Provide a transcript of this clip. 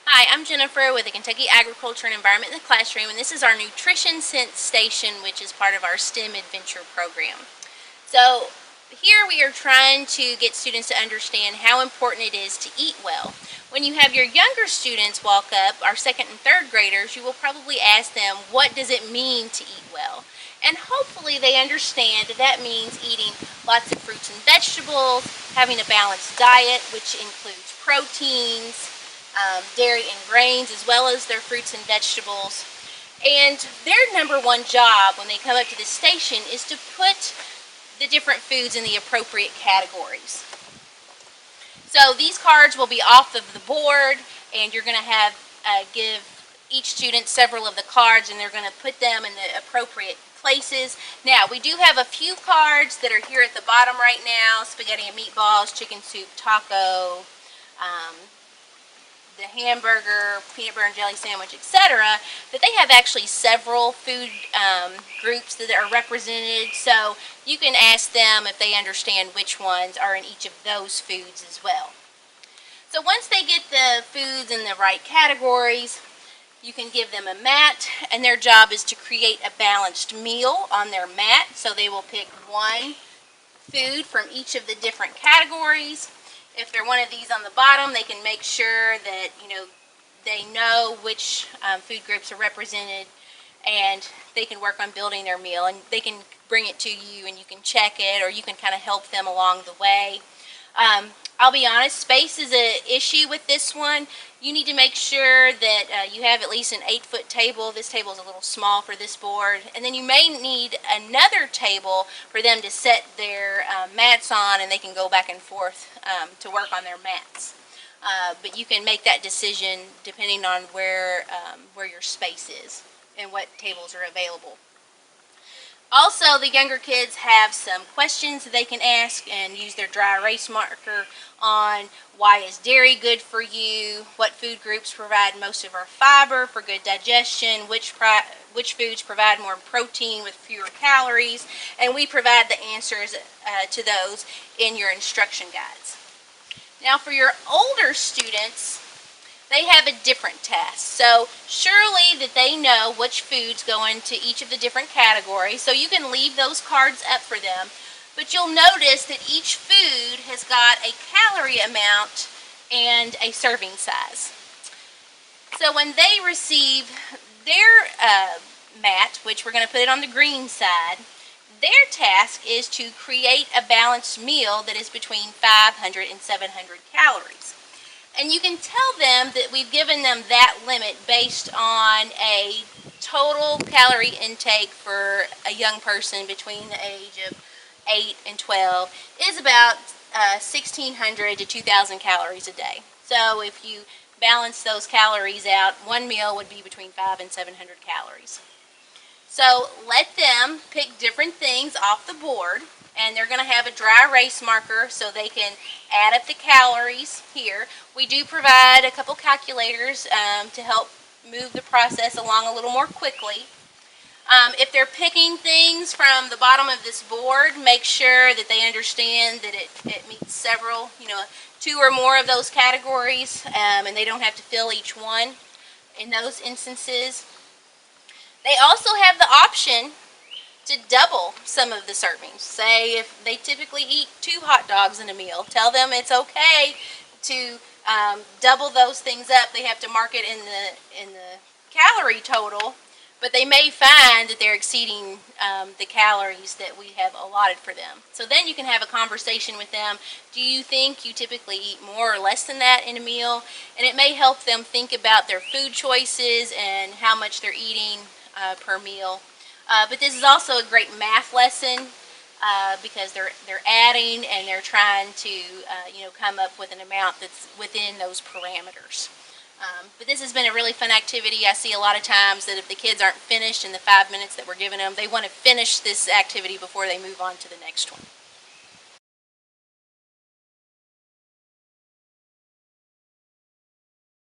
Hi, I'm Jennifer with the Kentucky Agriculture and Environment in the Classroom, and this is our Nutrition Sense Station, which is part of our STEM Adventure program. So here we are trying to get students to understand how important it is to eat well. When you have your younger students walk up, our second and third graders, you will probably ask them, what does it mean to eat well? And hopefully they understand that that means eating lots of fruits and vegetables, having a balanced diet, which includes proteins, dairy and grains, as well as their fruits and vegetables. And their number one job when they come up to this station is to put the different foods in the appropriate categories. So these cards will be off of the board, and you're going to have give each student several of the cards, and they're going to put them in the appropriate places. Now, we do have a few cards that are here at the bottom right now: spaghetti and meatballs, chicken soup, taco, the hamburger, peanut butter and jelly sandwich, etc. But they have actually several food groups that are represented, so you can ask them if they understand which ones are in each of those foods as well. So once they get the foods in the right categories, you can give them a mat, and their job is to create a balanced meal on their mat. So they will pick one food from each of the different categories. If they're one of these on the bottom, they can make sure that they know which food groups are represented, and they can work on building their meal, and they can bring it to you and you can check it, or you can kind of help them along the way. I'll be honest, space is an issue with this one. You need to make sure that you have at least an 8-foot table. This table is a little small for this board. And then you may need another table for them to set their mats on, and they can go back and forth to work on their mats. But you can make that decision depending on where your space is and what tables are available. Also, the younger kids have some questions that they can ask and use their dry erase marker on: why is dairy good for you? What food groups provide most of our fiber for good digestion? Which foods provide more protein with fewer calories? And we provide the answers to those in your instruction guides. Now, for your older students, they have a different task. So surely that they know which foods go into each of the different categories, so you can leave those cards up for them. But you'll notice that each food has got a calorie amount and a serving size. So when they receive their mat, which we're going to put it on the green side, their task is to create a balanced meal that is between 500 and 700 calories. And you can tell them that we've given them that limit based on a total calorie intake for a young person between the age of 8 and 12 is about 1,600 to 2,000 calories a day. So if you balance those calories out, one meal would be between 500 and 700 calories. So let them pick different things off the board, and they're going to have a dry erase marker so they can add up the calories here. We do provide a couple calculators to help move the process along a little more quickly. If they're picking things from the bottom of this board, make sure that they understand that it meets several, 2 or more of those categories, and they don't have to fill each one in those instances. They also have the option to double some of the servings. Say if they typically eat 2 hot dogs in a meal, tell them it's okay to double those things up. They have to mark it in the calorie total, but they may find that they're exceeding the calories that we have allotted for them. So then you can have a conversation with them. Do you think you typically eat more or less than that in a meal? And it may help them think about their food choices and how much they're eating per meal. But this is also a great math lesson because they're adding and they're trying to come up with an amount that's within those parameters. But this has been a really fun activity. I see a lot of times that if the kids aren't finished in the 5 minutes that we're giving them, they want to finish this activity before they move on to the next one.